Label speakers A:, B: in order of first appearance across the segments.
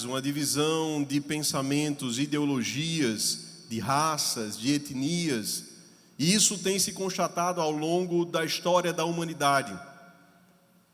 A: sociedades, uma divisão de pensamentos, ideologias, de raças, de etnias. E isso tem se constatado ao longo da história da humanidade.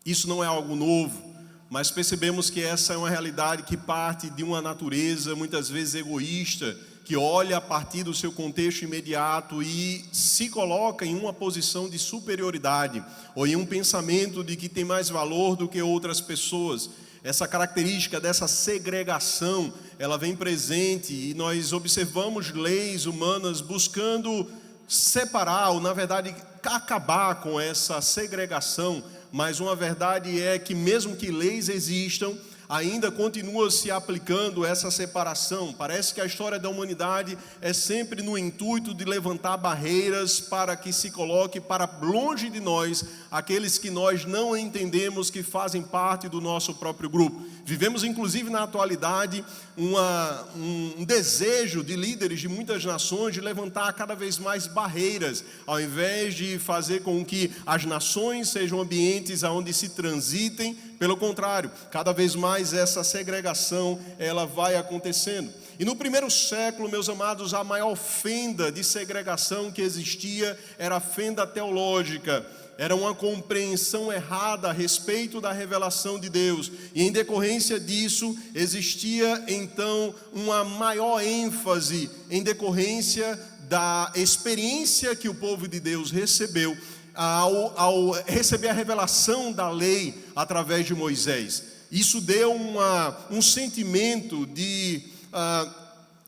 A: Isso não é algo novo, mas percebemos que essa é uma realidade que parte de uma natureza muitas vezes egoísta, que olha a partir do seu contexto imediato e se coloca em uma posição de superioridade, ou em um pensamento de que tem mais valor do que outras pessoas. Essa característica dessa segregação, ela vem presente e nós observamos leis humanas buscando separar, ou na verdade acabar com essa segregação, mas uma verdade é que mesmo que leis existam, ainda continua se aplicando essa separação. Parece que a história da humanidade é sempre no intuito de levantar barreiras para que se coloque para longe de nós aqueles que nós não entendemos que fazem parte do nosso próprio grupo. Vivemos inclusive na atualidade um desejo de líderes de muitas nações de levantar cada vez mais barreiras, ao invés de fazer com que as nações sejam ambientes onde se transitem. Pelo contrário, cada vez mais essa segregação ela vai acontecendo. E no primeiro século, meus amados, a maior fenda de segregação que existia era a fenda teológica. Era uma compreensão errada a respeito da revelação de Deus. E em decorrência disso, existia então uma maior ênfase em decorrência da experiência que o povo de Deus recebeu ao receber a revelação da lei através de Moisés. Isso deu um sentimento de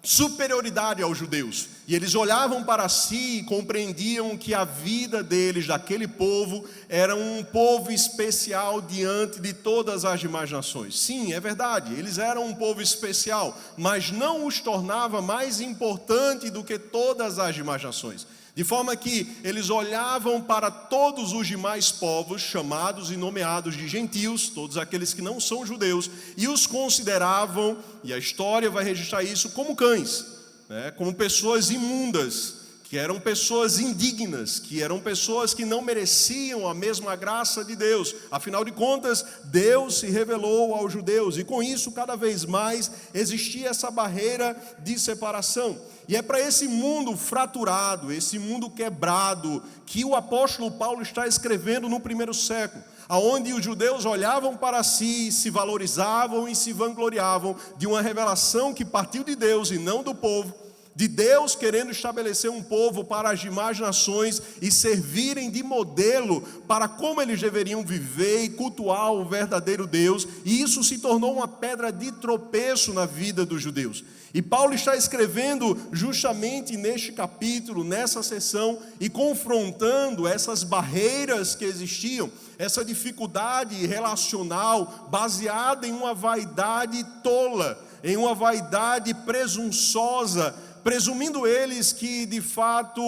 A: superioridade aos judeus. E eles olhavam para si e compreendiam que a vida deles, daquele povo, era um povo especial diante de todas as demais nações. Sim, é verdade, eles eram um povo especial, mas não os tornava mais importante do que todas as demais nações. De forma que eles olhavam para todos os demais povos, chamados e nomeados de gentios, todos aqueles que não são judeus, e os consideravam, e a história vai registrar isso, como cães, né? Como pessoas imundas, que eram pessoas indignas, que eram pessoas que não mereciam a mesma graça de Deus. Afinal de contas, Deus se revelou aos judeus, e com isso cada vez mais existia essa barreira de separação. E é para esse mundo fraturado, esse mundo quebrado, que o apóstolo Paulo está escrevendo no primeiro século, aonde os judeus olhavam para si, se valorizavam e se vangloriavam de uma revelação que partiu de Deus e não do povo, de Deus querendo estabelecer um povo para as demais nações e servirem de modelo para como eles deveriam viver e cultuar o verdadeiro Deus, e isso se tornou uma pedra de tropeço na vida dos judeus. E Paulo está escrevendo justamente neste capítulo, nessa seção, e confrontando essas barreiras que existiam, essa dificuldade relacional baseada em uma vaidade tola, em uma vaidade presunçosa, presumindo eles que de fato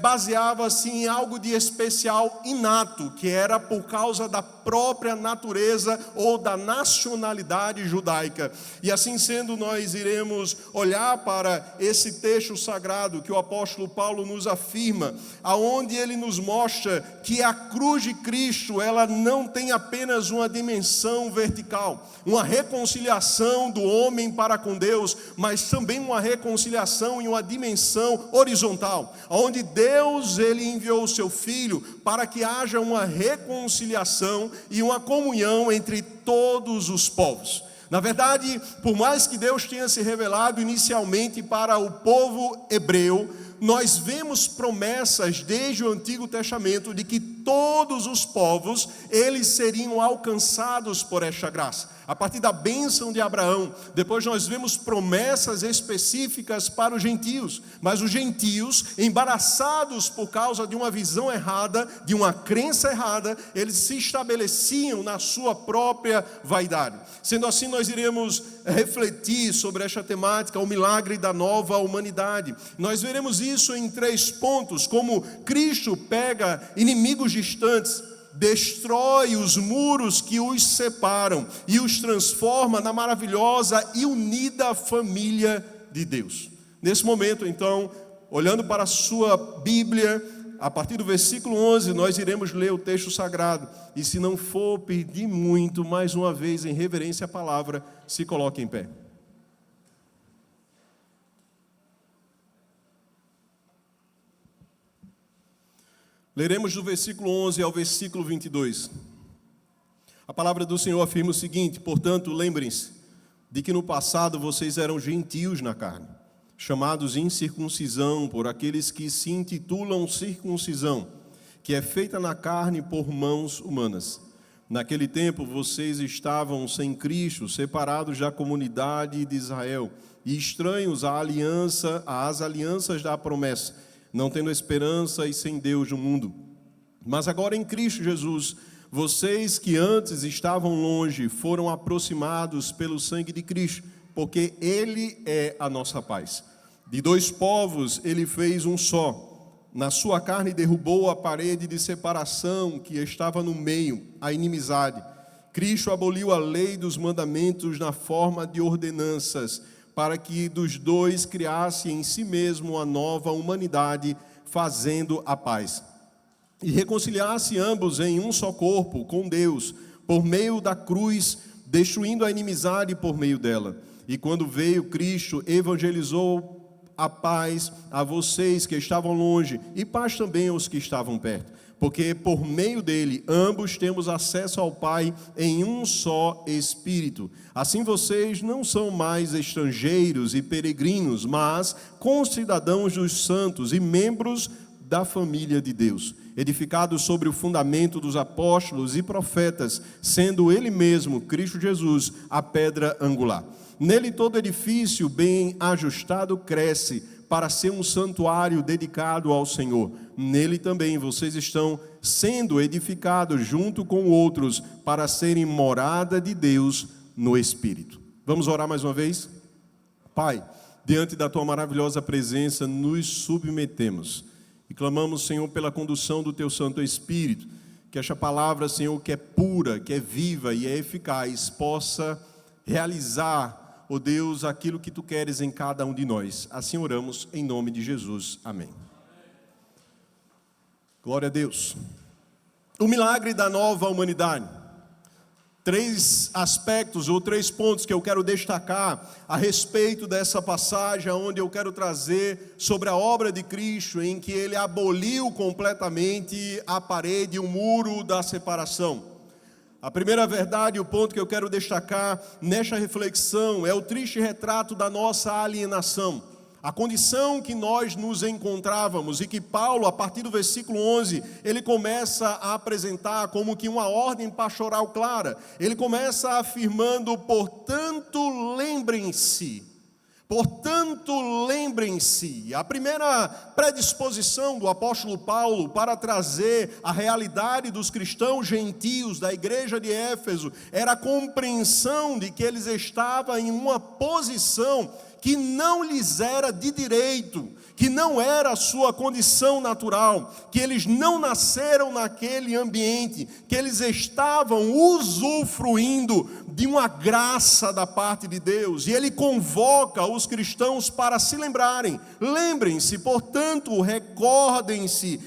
A: baseava-se em algo de especial inato, que era por causa da própria natureza ou da nacionalidade judaica. E assim sendo, nós iremos olhar para esse texto sagrado que o apóstolo Paulo nos afirma, aonde ele nos mostra que a cruz de Cristo, ela não tem apenas uma dimensão vertical, uma reconciliação do homem para com Deus, mas também uma reconciliação em uma dimensão horizontal, onde Deus ele enviou o seu Filho para que haja uma reconciliação e uma comunhão entre todos os povos. Na verdade, por mais que Deus tenha se revelado inicialmente para o povo hebreu, nós vemos promessas desde o Antigo Testamento de que todos os povos, eles seriam alcançados por esta graça. A partir da bênção de Abraão, depois nós vemos promessas específicas para os gentios, mas os gentios, embaraçados por causa de uma visão errada, de uma crença errada, eles se estabeleciam na sua própria vaidade. Sendo assim, nós iremos refletir sobre esta temática, o milagre da nova humanidade. Nós veremos isso em 3 pontos, como Cristo pega inimigos distantes, destrói os muros que os separam e os transforma na maravilhosa e unida família de Deus. Nesse momento, então, olhando para a sua Bíblia, a partir do versículo 11, nós iremos ler o texto sagrado. E se não for pedir muito, mais uma vez, em reverência à palavra, se coloque em pé. Leremos do versículo 11 ao versículo 22. A palavra do Senhor afirma o seguinte: portanto, lembrem-se de que no passado vocês eram gentios na carne, chamados incircuncisão por aqueles que se intitulam circuncisão, que é feita na carne por mãos humanas. Naquele tempo vocês estavam sem Cristo, separados da comunidade de Israel e estranhos às alianças da promessa, não tendo esperança e sem Deus no mundo. Mas agora em Cristo Jesus, vocês que antes estavam longe foram aproximados pelo sangue de Cristo, porque Ele é a nossa paz. De dois povos Ele fez um só. Na sua carne derrubou a parede de separação que estava no meio, a inimizade. Cristo aboliu a lei dos mandamentos na forma de ordenanças, para que dos dois criasse em si mesmo a nova humanidade, fazendo a paz. E reconciliasse ambos em um só corpo com Deus, por meio da cruz, destruindo a inimizade por meio dela. E quando veio Cristo, evangelizou a paz a vocês que estavam longe, e paz também aos que estavam perto. Porque por meio dele, ambos temos acesso ao Pai em um só Espírito. Assim vocês não são mais estrangeiros e peregrinos, mas concidadãos dos santos e membros da família de Deus, edificados sobre o fundamento dos apóstolos e profetas, sendo Ele mesmo, Cristo Jesus, a pedra angular. Nele todo edifício bem ajustado cresce para ser um santuário dedicado ao Senhor. Nele também vocês estão sendo edificados junto com outros para serem morada de Deus no Espírito. Vamos orar mais uma vez? Pai, diante da Tua maravilhosa presença, nos submetemos e clamamos, Senhor, pela condução do Teu Santo Espírito, que esta palavra, Senhor, que é pura, que é viva e é eficaz, possa realizar, ó Deus, aquilo que Tu queres em cada um de nós. Assim oramos em nome de Jesus. Amém. Glória a Deus. O milagre da nova humanidade. 3 aspectos ou 3 pontos que eu quero destacar a respeito dessa passagem, onde eu quero trazer sobre a obra de Cristo, em que Ele aboliu completamente a parede, o muro da separação. A primeira verdade, o ponto que eu quero destacar nesta reflexão é o triste retrato da nossa alienação. A condição que nós nos encontrávamos e que Paulo, a partir do versículo 11, ele começa a apresentar como que uma ordem pastoral clara. Ele começa afirmando, portanto, lembrem-se. Portanto, lembrem-se. A primeira predisposição do apóstolo Paulo para trazer a realidade dos cristãos gentios da igreja de Éfeso era a compreensão de que eles estavam em uma posição que não lhes era de direito, que não era a sua condição natural, que eles não nasceram naquele ambiente, que eles estavam usufruindo de uma graça da parte de Deus. E ele convoca os cristãos para se lembrarem. Lembrem-se, portanto, recordem-se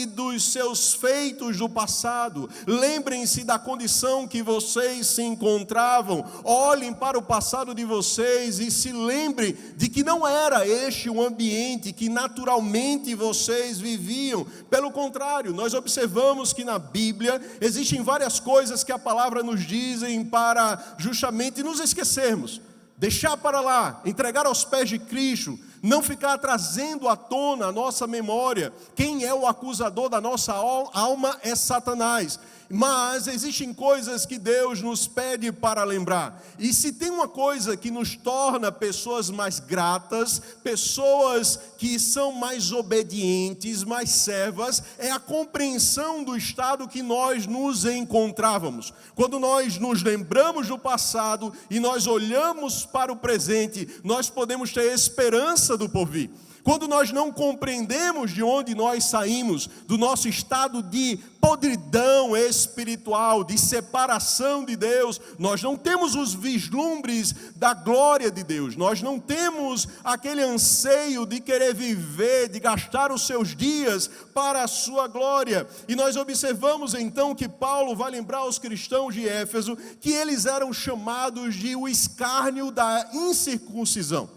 A: dos seus feitos do passado. Lembrem-se da condição que vocês se encontravam. Olhem para o passado de vocês e se lembrem de que não era este o ambiente que naturalmente vocês viviam. Pelo contrário, nós observamos que na Bíblia existem várias coisas que a palavra nos dizem para justamente nos esquecermos, deixar para lá, entregar aos pés de Cristo, não ficar trazendo à tona a nossa memória. Quem é o acusador da nossa alma é Satanás. Mas existem coisas que Deus nos pede para lembrar. E se tem uma coisa que nos torna pessoas mais gratas, pessoas que são mais obedientes, mais servas, é a compreensão do estado que nós nos encontrávamos. Quando nós nos lembramos do passado e nós olhamos para o presente, nós podemos ter esperança esperança do porvir. Quando nós não compreendemos de onde nós saímos, do nosso estado de podridão espiritual, de separação de Deus, nós não temos os vislumbres da glória de Deus, nós não temos aquele anseio de querer viver, de gastar os seus dias para a sua glória. E nós observamos então que Paulo vai lembrar aos cristãos de Éfeso que eles eram chamados de o escárnio da incircuncisão.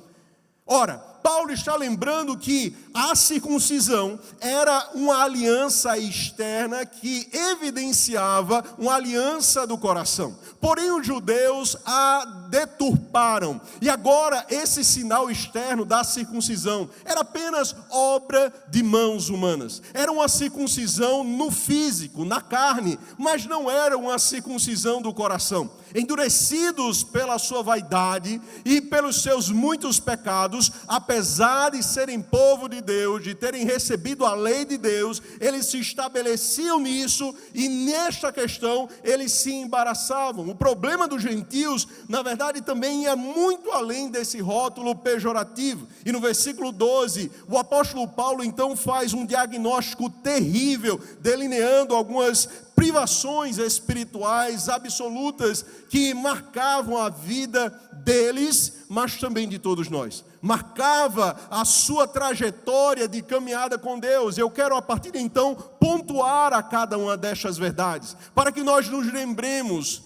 A: Ora, Paulo está lembrando que a circuncisão era uma aliança externa que evidenciava uma aliança do coração. Porém, os judeus a deturparam. E agora, esse sinal externo da circuncisão era apenas obra de mãos humanas. Era uma circuncisão no físico, na carne, mas não era uma circuncisão do coração. Endurecidos pela sua vaidade e pelos seus muitos pecados, apesar de serem povo de Deus, de terem recebido a lei de Deus, eles se estabeleciam nisso e nesta questão eles se embaraçavam. O problema dos gentios, na verdade, também é muito além desse rótulo pejorativo. E no versículo 12, o apóstolo Paulo então faz um diagnóstico terrível, delineando algumas privações espirituais absolutas que marcavam a vida deles, mas também de todos nós. Marcava a sua trajetória de caminhada com Deus. Eu quero, a partir de então, pontuar a cada uma destas verdades, para que nós nos lembremos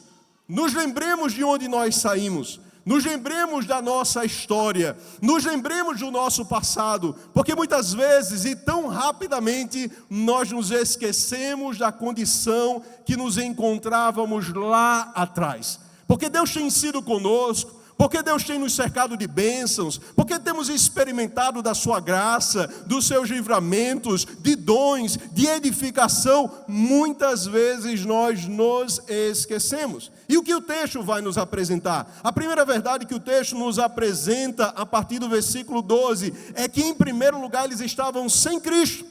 A: de onde nós saímos, nos lembremos da nossa história, nos lembremos do nosso passado, porque muitas vezes e tão rapidamente nós nos esquecemos da condição que nos encontrávamos lá atrás. Porque Deus tem sido conosco, porque Deus tem nos cercado de bênçãos, porque temos experimentado da sua graça, dos seus livramentos, de dons, de edificação, muitas vezes nós nos esquecemos. E o que o texto vai nos apresentar? A primeira verdade que o texto nos apresenta a partir do versículo 12 é que, em primeiro lugar, eles estavam sem Cristo.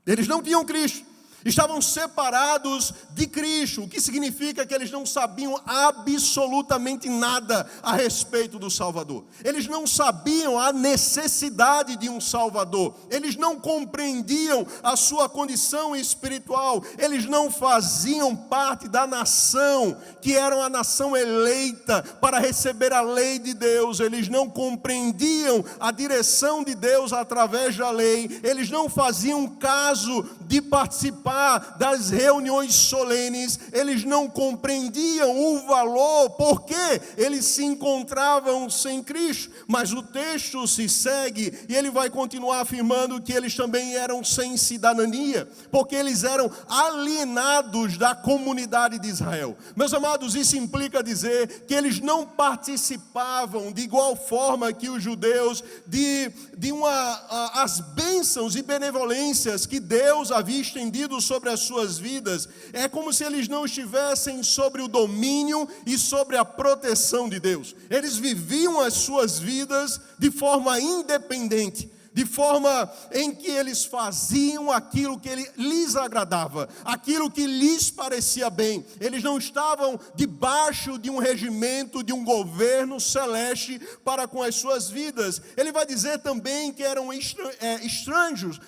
A: Eles não tinham Cristo. Estavam separados de Cristo, o que significa que eles não sabiam absolutamente nada a respeito do Salvador. Eles não sabiam a necessidade de um Salvador. Eles não compreendiam a sua condição espiritual. Eles não faziam parte da nação, que era uma nação eleita para receber a lei de Deus. Eles não compreendiam a direção de Deus através da lei. Eles não faziam caso de participar das reuniões solenes. Eles não compreendiam o valor, porque eles se encontravam sem Cristo. Mas o texto se segue e ele vai continuar afirmando que eles também eram sem cidadania, porque eles eram alienados da comunidade de Israel. Meus amados, isso implica dizer que eles não participavam de igual forma que os judeus as bênçãos e benevolências que Deus havia estendido sobre as suas vidas. É como se eles não estivessem sobre o domínio e sobre a proteção de Deus. Eles viviam as suas vidas de forma independente, de forma em que eles faziam aquilo que lhes agradava, aquilo que lhes parecia bem. Eles não estavam debaixo de um regimento, de um governo celeste para com as suas vidas. Ele vai dizer também que eram estranhos,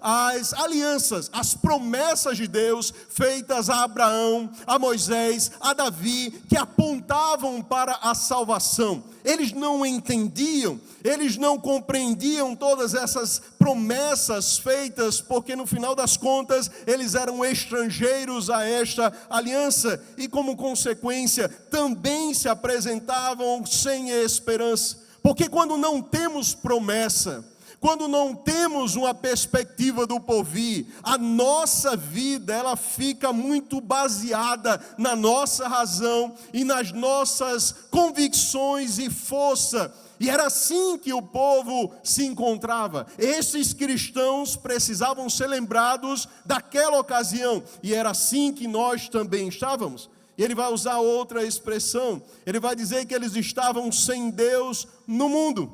A: às alianças, às promessas de Deus feitas a Abraão, a Moisés, a Davi, que apontavam para a salvação. Eles não entendiam, eles não compreendiam todas essas promessas feitas, porque no final das contas eles eram estrangeiros a esta aliança e, como consequência, também se apresentavam sem esperança. Porque quando não temos promessa, quando não temos uma perspectiva do porvir, a nossa vida ela fica muito baseada na nossa razão e nas nossas convicções e força. E era assim que o povo se encontrava. Esses cristãos precisavam ser lembrados daquela ocasião. E era assim que nós também estávamos. E ele vai usar outra expressão. Ele vai dizer que eles estavam sem Deus no mundo,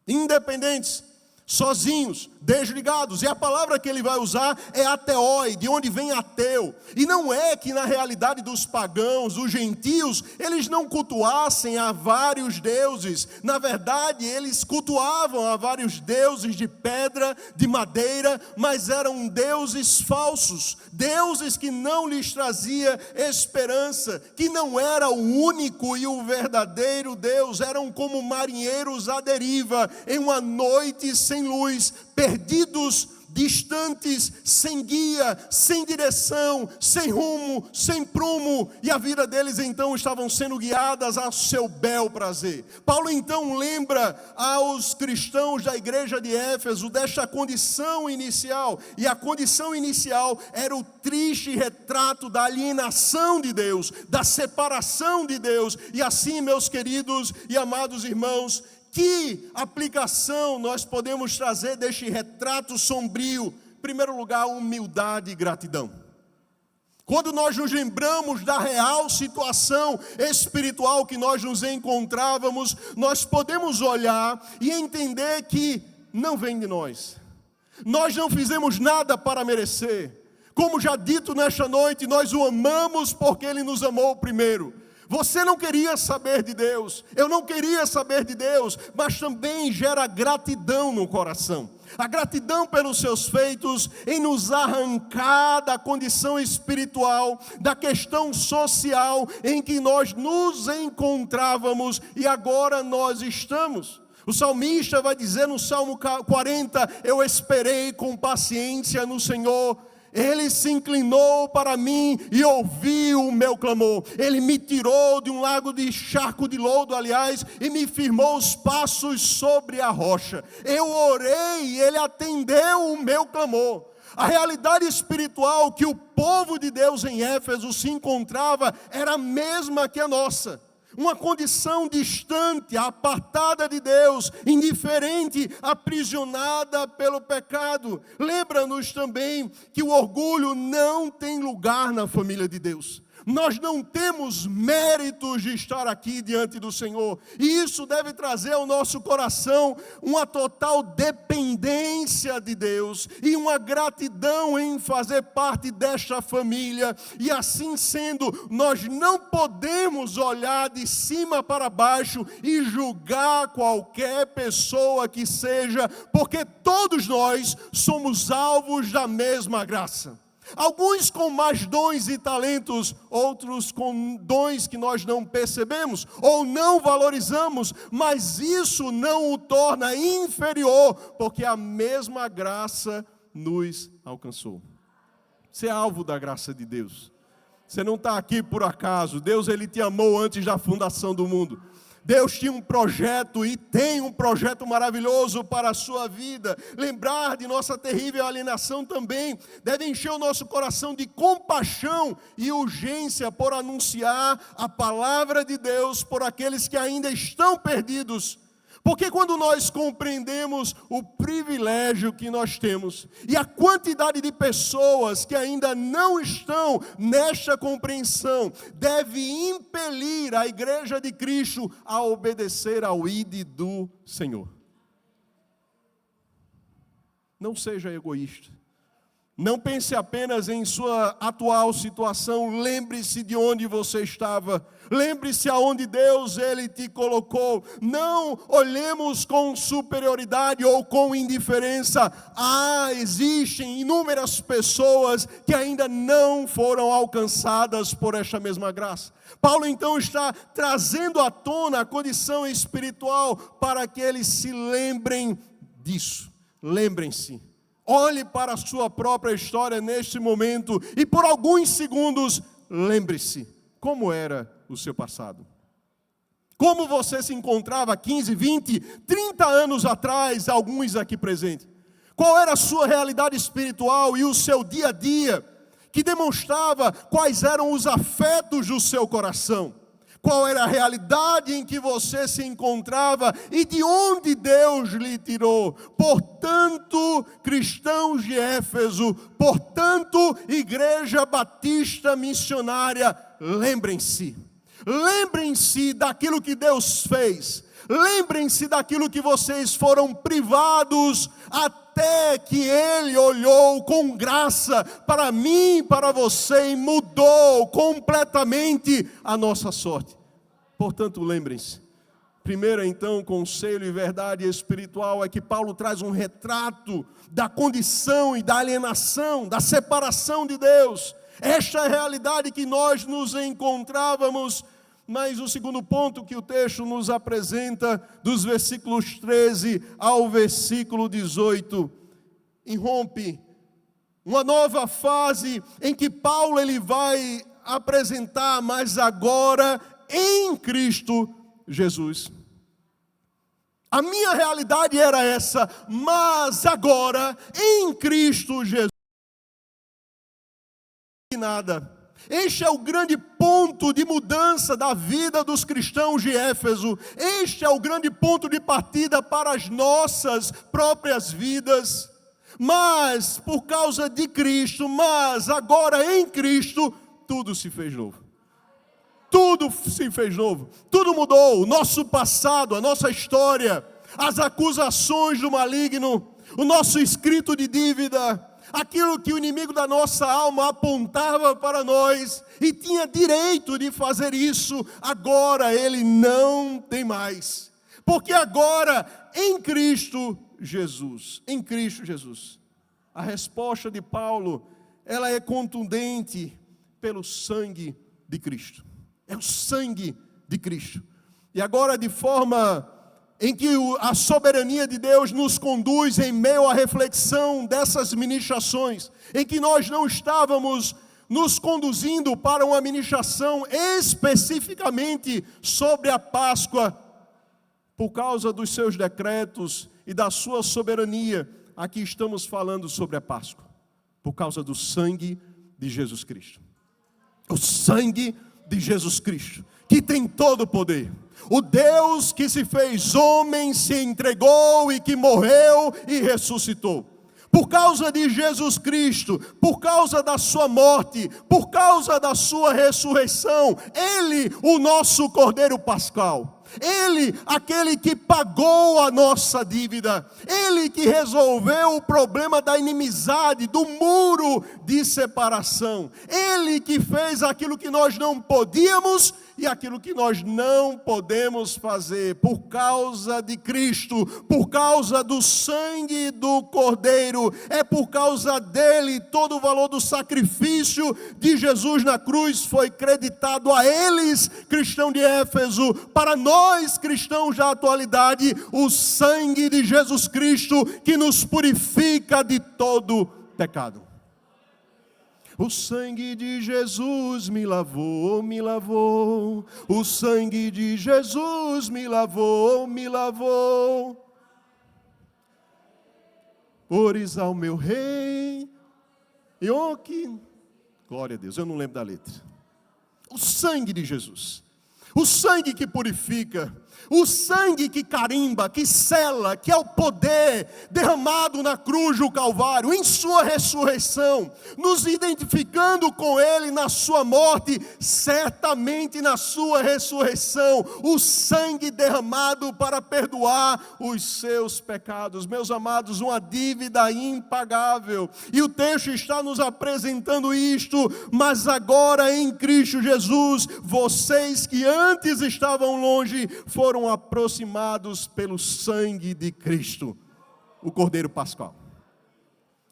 A: independentes. sozinhos, desligados. E a palavra que ele vai usar é ateoi, de onde vem ateu. E não é que na realidade dos pagãos, dos gentios, eles não cultuassem a vários deuses. Na verdade, eles cultuavam a vários deuses de pedra, de madeira, mas eram deuses falsos, deuses que não lhes trazia esperança, que não era o único e o verdadeiro Deus, eram como marinheiros à deriva, em uma noite sem luz, perdidos, distantes, sem guia, sem direção, sem rumo, sem prumo, e a vida deles então estavam sendo guiadas ao seu bel prazer. Paulo então lembra aos cristãos da igreja de Éfeso desta condição inicial, e a condição inicial era o triste retrato da alienação de Deus, da separação de Deus. E assim, meus queridos e amados irmãos, que aplicação nós podemos trazer deste retrato sombrio? Em primeiro lugar, humildade e gratidão. Quando nós nos lembramos da real situação espiritual que nós nos encontrávamos, nós podemos olhar e entender que não vem de nós. Nós não fizemos nada para merecer. Como já dito nesta noite, nós o amamos porque Ele nos amou primeiro. Você não queria saber de Deus, eu não queria saber de Deus, mas também gera gratidão no coração. A gratidão pelos seus feitos em nos arrancar da condição espiritual, da questão social em que nós nos encontrávamos e agora nós estamos. O salmista vai dizer no Salmo 40, eu esperei com paciência no Senhor. Ele se inclinou para mim e ouviu o meu clamor. Ele me tirou de um lago de charco de lodo, aliás, e me firmou os passos sobre a rocha. Eu orei e Ele atendeu o meu clamor. A realidade espiritual que o povo de Deus em Éfeso se encontrava era a mesma que a nossa. Uma condição distante, apartada de Deus, indiferente, aprisionada pelo pecado. Lembra-nos também que o orgulho não tem lugar na família de Deus. Nós não temos méritos de estar aqui diante do Senhor. E isso deve trazer ao nosso coração uma total dependência de Deus e uma gratidão em fazer parte desta família. E assim sendo, nós não podemos olhar de cima para baixo e julgar qualquer pessoa que seja, porque todos nós somos alvos da mesma graça. Alguns com mais dons e talentos, outros com dons que nós não percebemos ou não valorizamos, mas isso não o torna inferior, porque a mesma graça nos alcançou. Você é alvo da graça de Deus. Você não está aqui por acaso. Deus, Ele te amou antes da fundação do mundo. Deus tinha um projeto e tem um projeto maravilhoso para a sua vida. Lembrar de nossa terrível alienação também deve encher o nosso coração de compaixão e urgência por anunciar a palavra de Deus por aqueles que ainda estão perdidos. Porque quando nós compreendemos o privilégio que nós temos e a quantidade de pessoas que ainda não estão nesta compreensão, deve impelir a igreja de Cristo a obedecer ao ID do Senhor. Não seja egoísta. Não pense apenas em sua atual situação, lembre-se de onde você estava, lembre-se aonde Deus Ele te colocou. Não olhemos com superioridade ou com indiferença. Existem inúmeras pessoas que ainda não foram alcançadas por esta mesma graça. Paulo então está trazendo à tona a condição espiritual para que eles se lembrem disso. Lembrem-se. Olhe para a sua própria história neste momento e por alguns segundos, lembre-se como era o seu passado. Como você se encontrava 15, 20, 30 anos atrás, alguns aqui presentes. Qual era a sua realidade espiritual e o seu dia a dia, que demonstrava quais eram os afetos do seu coração. Qual era a realidade em que você se encontrava e de onde Deus lhe tirou. Portanto, cristãos de Éfeso, portanto, Igreja Batista Missionária, lembrem-se daquilo que Deus fez. Lembrem-se daquilo que vocês foram privados, até que Ele olhou com graça para mim, para você, e mudou completamente a nossa sorte. Portanto, lembrem-se. Primeiro, então, conselho e verdade espiritual é que Paulo traz um retrato da condição e da alienação, da separação de Deus. Esta é a realidade que nós nos encontrávamos. Mas o segundo ponto que o texto nos apresenta, dos versículos 13 ao versículo 18, irrompe uma nova fase em que Paulo ele vai apresentar, mas agora em Cristo Jesus. A minha realidade era essa, mas agora em Cristo Jesus. Nada. Este é o grande ponto de mudança da vida dos cristãos de Éfeso. Este é o grande ponto de partida para as nossas próprias vidas. Mas, por causa de Cristo, mas agora em Cristo, tudo se fez novo. Tudo se fez novo. Tudo mudou. O nosso passado, a nossa história, as acusações do maligno, o nosso escrito de dívida, aquilo que o inimigo da nossa alma apontava para nós e tinha direito de fazer isso, agora ele não tem mais. Porque agora, em Cristo Jesus, a resposta de Paulo, ela é contundente pelo sangue de Cristo. É o sangue de Cristo. E agora, de forma em que a soberania de Deus nos conduz em meio à reflexão dessas ministrações, em que nós não estávamos nos conduzindo para uma ministração especificamente sobre a Páscoa, por causa dos seus decretos e da sua soberania, aqui estamos falando sobre a Páscoa, por causa do sangue de Jesus Cristo. O sangue de Jesus Cristo, que tem todo o poder. O Deus que se fez homem, se entregou e que morreu e ressuscitou. Por causa de Jesus Cristo, por causa da sua morte, por causa da sua ressurreição, Ele, o nosso Cordeiro Pascal. Ele, aquele que pagou a nossa dívida. Ele que resolveu o problema da inimizade, do muro de separação. Ele que fez aquilo que nós não podíamos e aquilo que nós não podemos fazer. Por causa de Cristo, por causa do sangue do Cordeiro. É por causa dele, todo o valor do sacrifício de Jesus na cruz foi creditado a eles, cristãos de Éfeso, para nós cristãos da atualidade, o sangue de Jesus Cristo que nos purifica de todo pecado. O sangue de Jesus me lavou, me lavou. O sangue de Jesus me lavou, me lavou. Ores ao meu rei. E oh, que glória a Deus, eu não lembro da letra. O sangue de Jesus. O sangue que purifica, o sangue que carimba, que sela, que é o poder derramado na cruz do Calvário, em sua ressurreição, nos identificando com Ele na sua morte, certamente na sua ressurreição, o sangue derramado para perdoar os seus pecados. Meus amados, uma dívida impagável, e o texto está nos apresentando isto, mas agora em Cristo Jesus, vocês que antes estavam longe, foram aproximados pelo sangue de Cristo, o Cordeiro Pascal,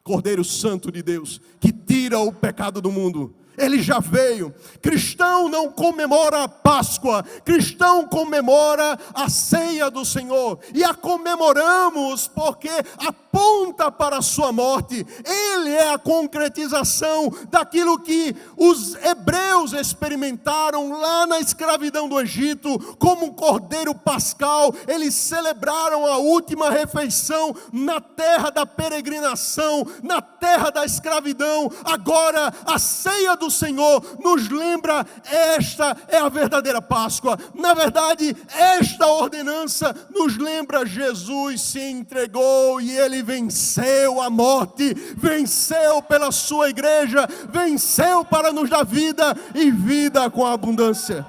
A: Cordeiro Santo de Deus, que tira o pecado do mundo. Ele já veio. Cristão não comemora a Páscoa, cristão comemora a ceia do Senhor, e a comemoramos porque aponta para a sua morte. Ele é a concretização daquilo que os hebreus experimentaram lá na escravidão do Egito, como um Cordeiro Pascal. Eles celebraram a última refeição na terra da peregrinação, na terra da escravidão. Agora a ceia do Senhor nos lembra, esta é a verdadeira Páscoa. Na verdade, esta ordenança nos lembra, Jesus se entregou e Ele venceu a morte, venceu pela sua igreja, venceu para nos dar vida e vida com abundância.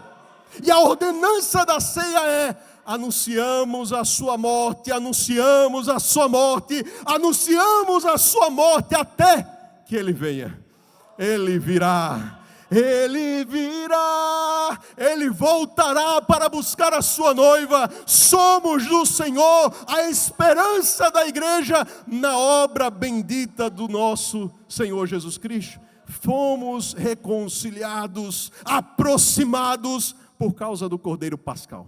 A: E a ordenança da ceia é: anunciamos a sua morte, anunciamos a sua morte, anunciamos a sua morte até que ele venha. Ele virá. Ele virá, Ele voltará para buscar a sua noiva. Somos do Senhor a esperança da igreja na obra bendita do nosso Senhor Jesus Cristo. Fomos reconciliados, aproximados por causa do Cordeiro Pascal.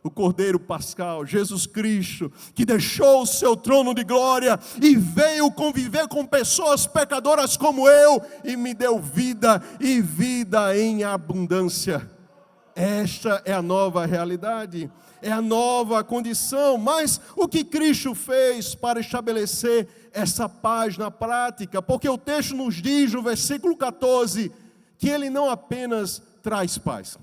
A: O Cordeiro Pascal, Jesus Cristo, que deixou o seu trono de glória e veio conviver com pessoas pecadoras como eu e me deu vida e vida em abundância. Esta é a nova realidade, é a nova condição. Mas o que Cristo fez para estabelecer essa paz na prática? Porque o texto nos diz no versículo 14 que Ele não apenas traz paz,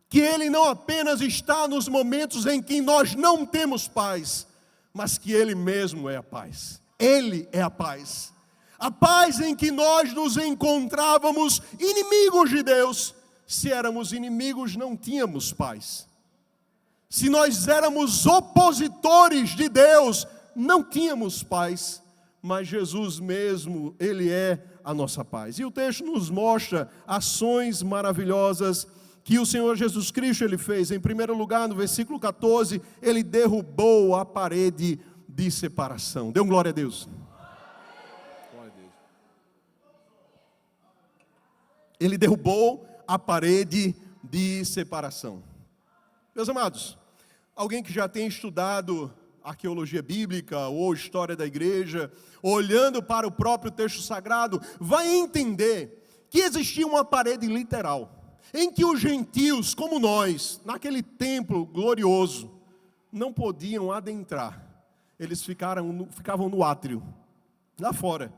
A: que Ele não apenas está nos momentos em que nós não temos paz, mas que Ele mesmo é a paz. Ele é a paz. A paz em que nós nos encontrávamos inimigos de Deus. Se éramos inimigos, não tínhamos paz. Se nós éramos opositores de Deus, não tínhamos paz. Mas Jesus mesmo, Ele é a nossa paz. E o texto nos mostra ações maravilhosas que o Senhor Jesus Cristo Ele fez. Em primeiro lugar, no versículo 14, Ele derrubou a parede de separação. Dê um glória a Deus. Glória a Deus. Ele derrubou a parede de separação. Meus amados, alguém que já tem estudado arqueologia bíblica ou história da igreja, olhando para o próprio texto sagrado, vai entender que existia uma parede literal, em que os gentios, como nós, naquele templo glorioso, não podiam adentrar. Eles ficavam no átrio, lá fora.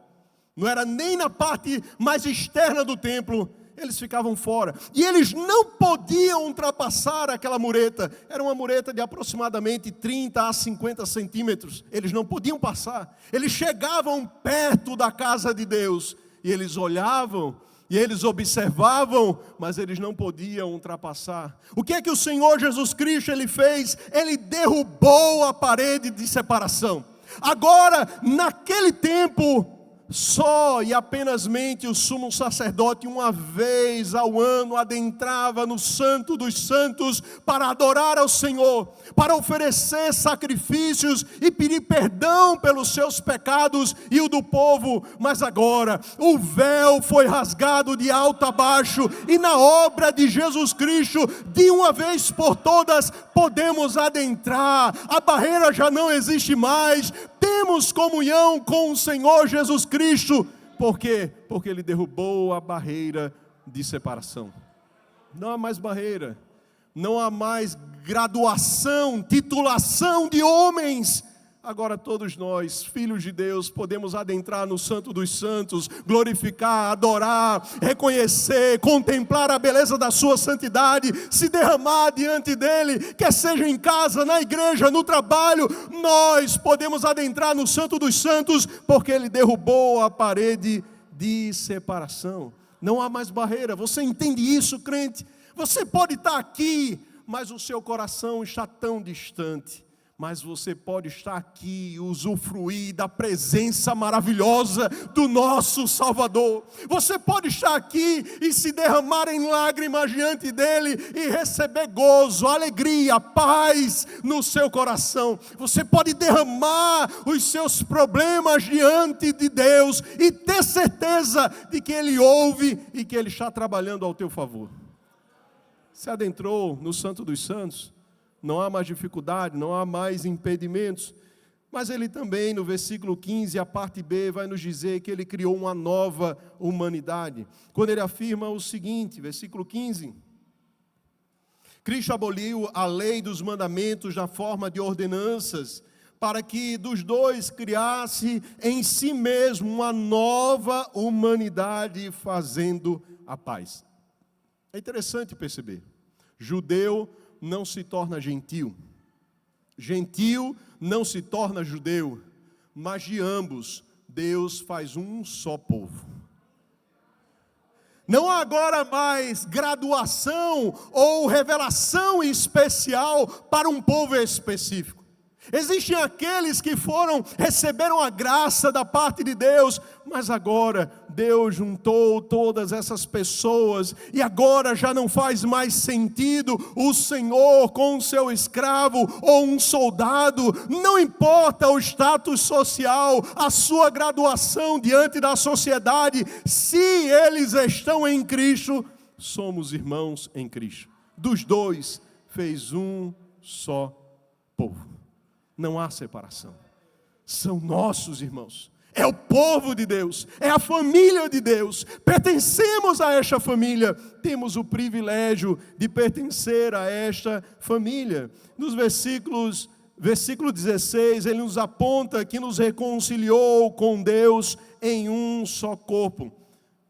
A: Não era nem na parte mais externa do templo, eles ficavam fora. E eles não podiam ultrapassar aquela mureta. Era uma mureta de aproximadamente 30 a 50 centímetros. Eles não podiam passar. Eles chegavam perto da casa de Deus e eles olhavam, e eles observavam, mas eles não podiam ultrapassar. O que é que o Senhor Jesus Cristo Ele fez? Ele derrubou a parede de separação. Agora, naquele tempo, só e apenasmente o sumo sacerdote uma vez ao ano adentrava no Santo dos Santos para adorar ao Senhor, para oferecer sacrifícios e pedir perdão pelos seus pecados e o do povo. Mas agora o véu foi rasgado de alto a baixo e na obra de Jesus Cristo, de uma vez por todas, podemos adentrar. A barreira já não existe mais. Temos comunhão com o Senhor Jesus Cristo. Por quê? Porque Ele derrubou a barreira de separação. Não há mais barreira. Não há mais graduação, titulação de homens. Agora todos nós, filhos de Deus, podemos adentrar no Santo dos Santos, glorificar, adorar, reconhecer, contemplar a beleza da sua santidade, se derramar diante dEle, quer seja em casa, na igreja, no trabalho. Nós podemos adentrar no Santo dos Santos, porque Ele derrubou a parede de separação. Não há mais barreira. Você entende isso, crente? Você pode estar aqui, mas o seu coração está tão distante. Mas você pode estar aqui e usufruir da presença maravilhosa do nosso Salvador. Você pode estar aqui e se derramar em lágrimas diante dEle e receber gozo, alegria, paz no seu coração. Você pode derramar os seus problemas diante de Deus e ter certeza de que Ele ouve e que Ele está trabalhando ao teu favor. Se adentrou no Santo dos Santos, não há mais dificuldade, não há mais impedimentos. Mas Ele também, no versículo 15, a parte B, vai nos dizer que Ele criou uma nova humanidade. Quando Ele afirma o seguinte, versículo 15: Cristo aboliu a lei dos mandamentos na forma de ordenanças, para que dos dois criasse em si mesmo uma nova humanidade, fazendo a paz. É interessante perceber, judeu não se torna gentil, gentil não se torna judeu, mas de ambos Deus faz um só povo. Não há agora mais graduação ou revelação especial para um povo específico. Existem aqueles que receberam a graça da parte de Deus, mas agora Deus juntou todas essas pessoas e agora já não faz mais sentido o Senhor com o seu escravo ou um soldado. Não importa o status social, a sua graduação diante da sociedade, se eles estão em Cristo, somos irmãos em Cristo. Dos dois fez um só povo. Não há separação. São nossos irmãos. É o povo de Deus. É a família de Deus. Pertencemos a esta família. Temos o privilégio de pertencer a esta família. Nos versículo 16, ele nos aponta que nos reconciliou com Deus em um só corpo.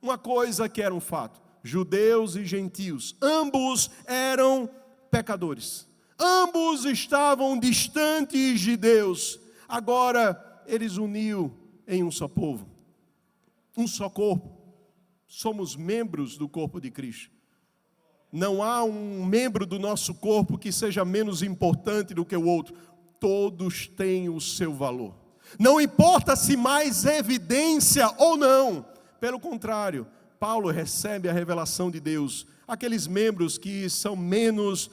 A: Uma coisa que era um fato: judeus e gentios, ambos eram pecadores. Ambos estavam distantes de Deus. Agora, eles uniu em um só povo, um só corpo. Somos membros do corpo de Cristo. Não há um membro do nosso corpo que seja menos importante do que o outro. Todos têm o seu valor. Não importa se mais evidência ou não. Pelo contrário, Paulo recebe a revelação de Deus. Aqueles membros que são menos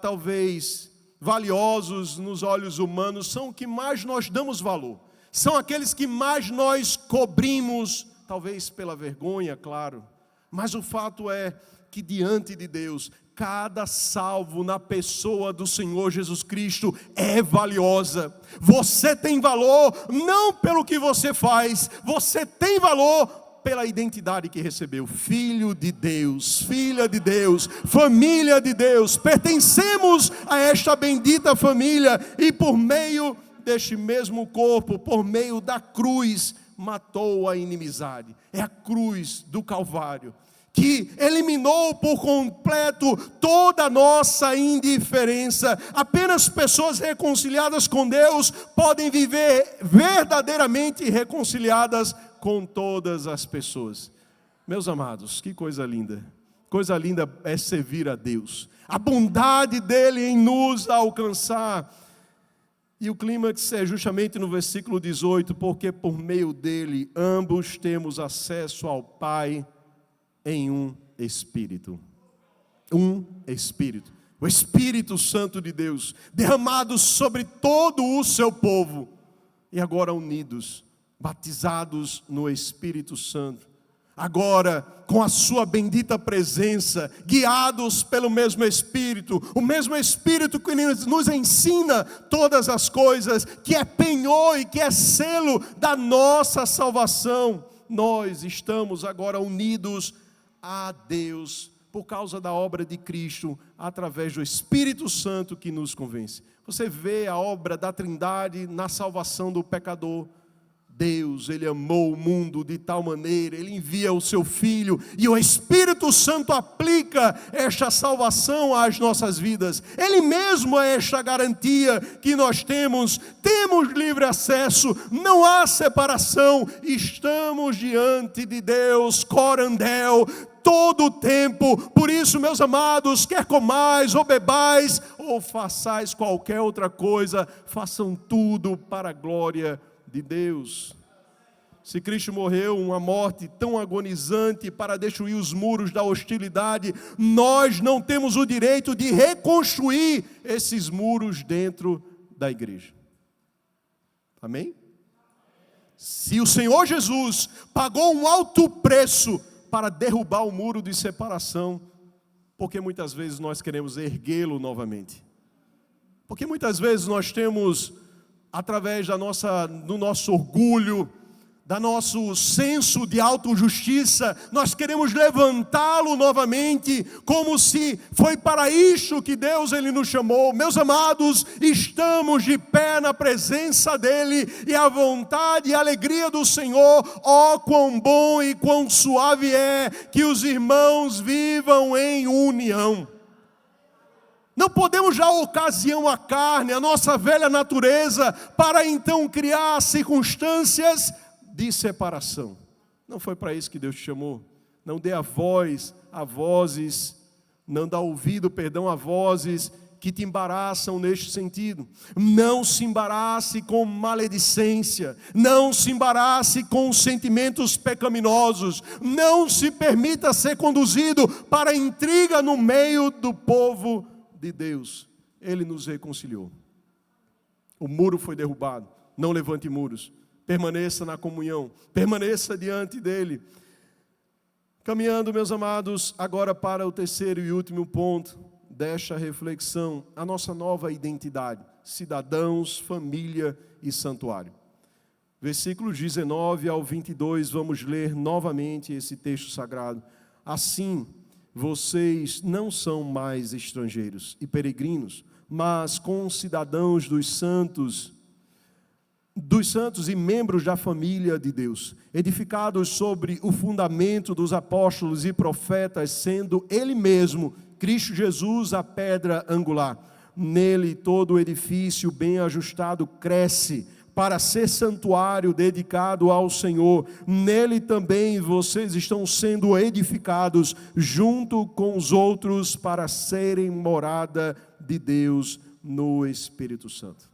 A: talvez valiosos nos olhos humanos, são o que mais nós damos valor, são aqueles que mais nós cobrimos, talvez pela vergonha, claro, mas o fato é que diante de Deus, cada salvo na pessoa do Senhor Jesus Cristo é valiosa. Você tem valor não pelo que você faz, você tem valor pela identidade que recebeu. Filho de Deus, filha de Deus, família de Deus. Pertencemos a esta bendita família e por meio deste mesmo corpo, por meio da cruz, matou a inimizade. É a cruz do Calvário que eliminou por completo toda a nossa indiferença. Apenas pessoas reconciliadas com Deus podem viver verdadeiramente reconciliadas com todas as pessoas. Meus amados, que coisa linda. Coisa linda é servir a Deus. A bondade dele em nos alcançar. E o clímax é justamente no versículo 18, porque por meio dele ambos temos acesso ao Pai em um Espírito. Um Espírito. O Espírito Santo de Deus, derramado sobre todo o seu povo. E agora unidos, batizados no Espírito Santo, agora com a sua bendita presença, guiados pelo mesmo Espírito, o mesmo Espírito que nos ensina todas as coisas, que é penhor e que é selo da nossa salvação. Nós estamos agora unidos a Deus por causa da obra de Cristo, através do Espírito Santo que nos convence. Você vê a obra da Trindade na salvação do pecador. Deus, Ele amou o mundo de tal maneira, Ele envia o seu Filho, e o Espírito Santo aplica esta salvação às nossas vidas. Ele mesmo é esta garantia que nós temos livre acesso, não há separação, estamos diante de Deus, corandel, todo o tempo. Por isso, meus amados, quer comais ou bebais, ou façais qualquer outra coisa, façam tudo para a glória de Deus. Se Cristo morreu uma morte tão agonizante para destruir os muros da hostilidade, nós não temos o direito de reconstruir esses muros dentro da igreja. Amém? Se o Senhor Jesus pagou um alto preço para derrubar o muro de separação, porque muitas vezes nós queremos erguê-lo novamente. Porque muitas vezes nós temos, através do nosso orgulho, do nosso senso de autojustiça, nós queremos levantá-lo novamente, como se foi para isso que Deus Ele nos chamou. Meus amados, estamos de pé na presença dEle, e a vontade e a alegria do Senhor, ó quão bom e quão suave é que os irmãos vivam em união. Não podemos dar ocasião à carne, à nossa velha natureza, para então criar circunstâncias de separação. Não foi para isso que Deus te chamou. Não dê não dá ouvido, perdão, a vozes que te embaraçam neste sentido. Não se embarace com maledicência, não se embarace com sentimentos pecaminosos, não se permita ser conduzido para a intriga no meio do povo de Deus. Ele nos reconciliou. O muro foi derrubado. Não levante muros. Permaneça na comunhão, permaneça diante dele. Caminhando, meus amados, agora para o terceiro e último ponto desta reflexão, a nossa nova identidade, cidadãos, família e santuário. Versículos 19 ao 22, vamos ler novamente esse texto sagrado. Assim, vocês não são mais estrangeiros e peregrinos, mas concidadãos dos santos e membros da família de Deus, edificados sobre o fundamento dos apóstolos e profetas, sendo Ele mesmo, Cristo Jesus, a pedra angular. Nele todo o edifício bem ajustado cresce para ser santuário dedicado ao Senhor. Nele também vocês estão sendo edificados junto com os outros para serem morada de Deus no Espírito Santo.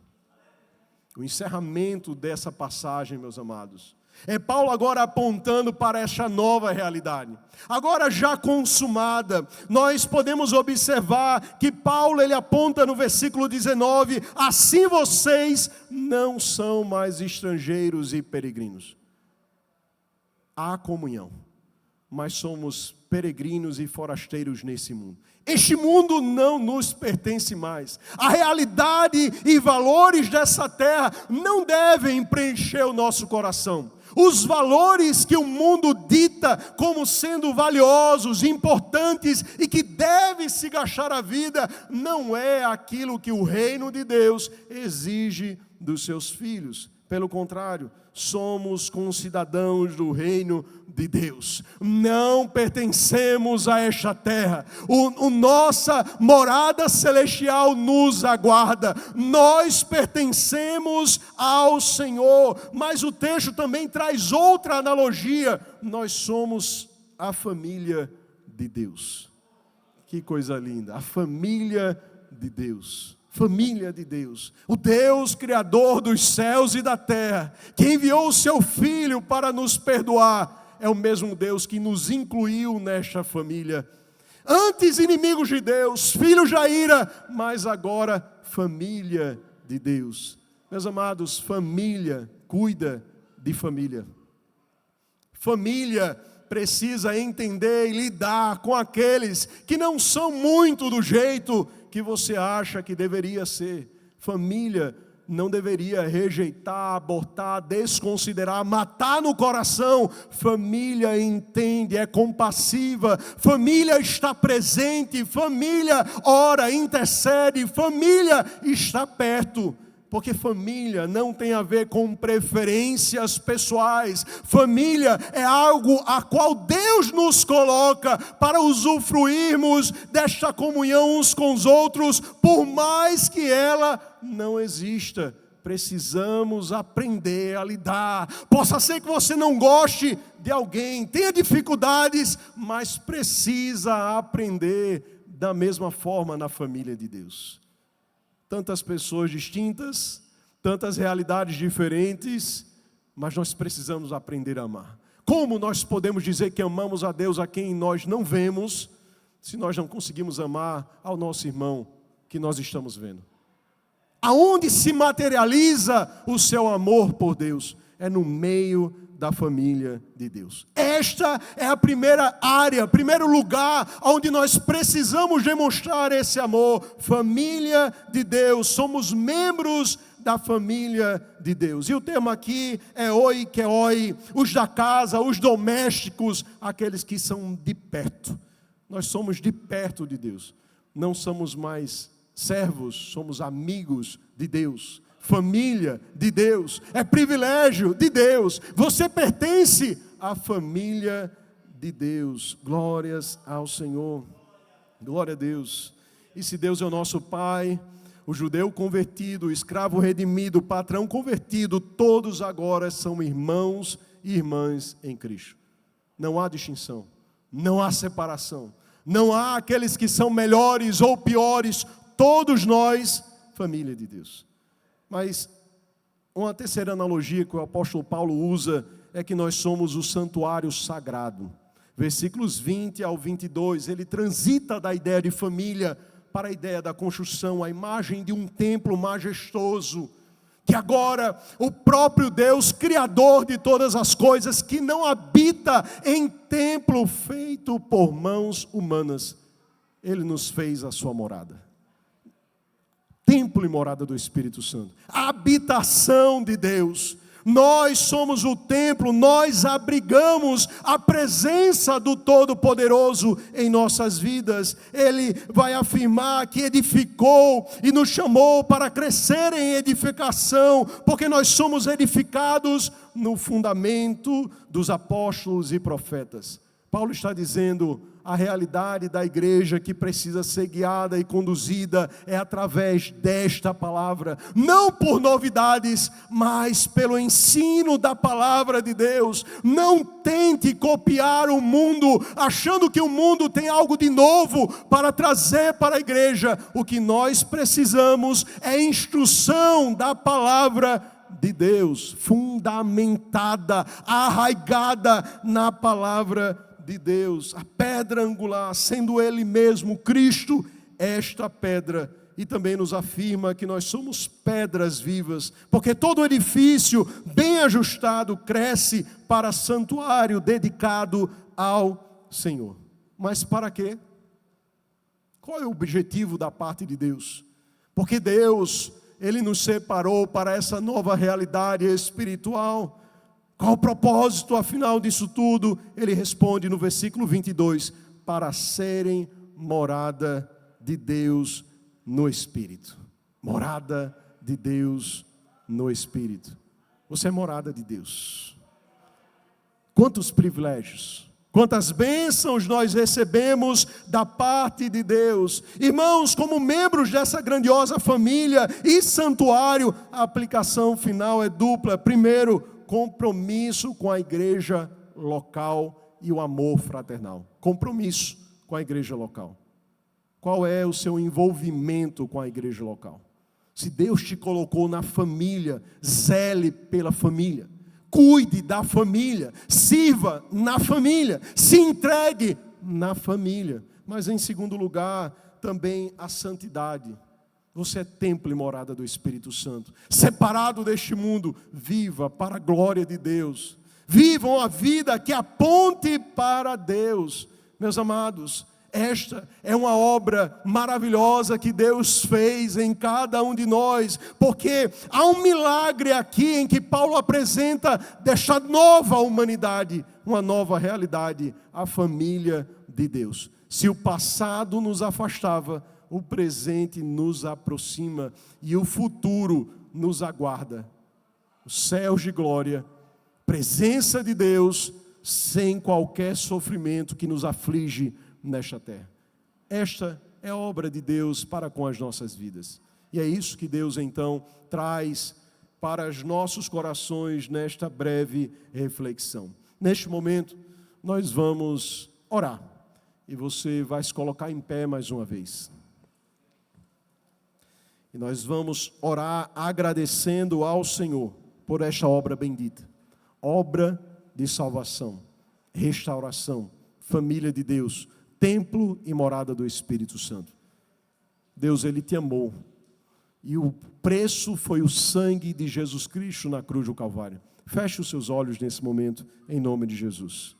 A: O encerramento dessa passagem, meus amados, é Paulo agora apontando para esta nova realidade. Agora já consumada, nós podemos observar que Paulo ele aponta no versículo 19, assim vocês não são mais estrangeiros e peregrinos. Há comunhão, mas somos peregrinos e forasteiros nesse mundo. Este mundo não nos pertence mais. A realidade e valores dessa terra não devem preencher o nosso coração. Os valores que o mundo dita como sendo valiosos, importantes e que deve se gastar a vida, não é aquilo que o reino de Deus exige dos seus filhos. Pelo contrário, somos concidadãos do reino de Deus. Não pertencemos a esta terra. Nossa morada celestial nos aguarda. Nós pertencemos ao Senhor. Mas o texto também traz outra analogia. Nós somos a família de Deus. Que coisa linda. A família de Deus. Família de Deus, o Deus criador dos céus e da terra, que enviou o seu Filho para nos perdoar, é o mesmo Deus que nos incluiu nesta família. Antes inimigos de Deus, filhos da ira, mas agora família de Deus. Meus amados, família cuida de família. Família precisa entender e lidar com aqueles que não são muito do jeito que você acha que deveria ser. Família não deveria rejeitar, abortar, desconsiderar, matar no coração. Família entende, é compassiva. Família está presente. Família ora, intercede. Família está perto. Porque família não tem a ver com preferências pessoais. Família é algo a qual Deus nos coloca para usufruirmos desta comunhão uns com os outros, por mais que ela não exista. Precisamos aprender a lidar. Possa ser que você não goste de alguém, tenha dificuldades, mas precisa aprender da mesma forma na família de Deus. Tantas pessoas distintas, tantas realidades diferentes, mas nós precisamos aprender a amar. Como nós podemos dizer que amamos a Deus a quem nós não vemos, se nós não conseguimos amar ao nosso irmão que nós estamos vendo? Aonde se materializa o seu amor por Deus? É no meio da família de Deus. Esta é a primeira área, primeiro lugar onde nós precisamos demonstrar esse amor. Família de Deus, somos membros da família de Deus. E o termo aqui é oi que oi, os da casa, os domésticos, aqueles que são de perto. Nós somos de perto de Deus. Não somos mais servos, somos amigos de Deus. Família de Deus, é privilégio de Deus. Você pertence à família de Deus. Glórias ao Senhor. Glória a Deus. E se Deus é o nosso Pai, o judeu convertido, o escravo redimido, o patrão convertido, todos agora são irmãos e irmãs em Cristo. Não há distinção. Não há separação. Não há aqueles que são melhores ou piores. Todos nós, família de Deus. Mas uma terceira analogia que o apóstolo Paulo usa é que nós somos o santuário sagrado. Versículos 20 ao 22, ele transita da ideia de família para a ideia da construção, a imagem de um templo majestoso, que agora o próprio Deus, Criador de todas as coisas, que não habita em templo feito por mãos humanas, Ele nos fez a sua morada. Templo e morada do Espírito Santo. A habitação de Deus. Nós somos o templo, nós abrigamos a presença do Todo-Poderoso em nossas vidas. Ele vai afirmar que edificou e nos chamou para crescer em edificação, porque nós somos edificados no fundamento dos apóstolos e profetas. Paulo está dizendo, a realidade da igreja que precisa ser guiada e conduzida é através desta palavra, não por novidades, mas pelo ensino da palavra de Deus. Não tente copiar o mundo, achando que o mundo tem algo de novo para trazer para a igreja. O que nós precisamos é instrução da palavra de Deus, fundamentada, arraigada na palavra de Deus, a pedra angular, sendo Ele mesmo, Cristo, esta pedra, e também nos afirma que nós somos pedras vivas, porque todo edifício bem ajustado cresce para santuário dedicado ao Senhor. Mas para quê? Qual é o objetivo da parte de Deus? Porque Deus, Ele nos separou para essa nova realidade espiritual. Qual o propósito, afinal disso tudo? Ele responde no versículo 22, para serem morada de Deus no Espírito. Morada de Deus no Espírito. Você é morada de Deus. Quantos privilégios, quantas bênçãos nós recebemos da parte de Deus. Irmãos, como membros dessa grandiosa família e santuário, a aplicação final é dupla. Primeiro, compromisso com a igreja local e o amor fraternal. Compromisso com a igreja local. Qual é o seu envolvimento com a igreja local? Se Deus te colocou na família, zele pela família. Cuide da família. Sirva na família. Se entregue na família. Mas em segundo lugar, também a santidade. Você é templo e morada do Espírito Santo. Separado deste mundo, viva para a glória de Deus. Vivam a vida que aponte para Deus. Meus amados, esta é uma obra maravilhosa que Deus fez em cada um de nós. Porque há um milagre aqui em que Paulo apresenta desta nova humanidade, uma nova realidade, a família de Deus. Se o passado nos afastava, o presente nos aproxima e o futuro nos aguarda. Os céus de glória, presença de Deus, sem qualquer sofrimento que nos aflige nesta terra. Esta é a obra de Deus para com as nossas vidas. E é isso que Deus então traz para os nossos corações nesta breve reflexão. Neste momento, nós vamos orar. E você vai se colocar em pé mais uma vez. E nós vamos orar agradecendo ao Senhor por esta obra bendita. Obra de salvação, restauração, família de Deus, templo e morada do Espírito Santo. Deus, Ele te amou. E o preço foi o sangue de Jesus Cristo na cruz do Calvário. Feche os seus olhos nesse momento, em nome de Jesus.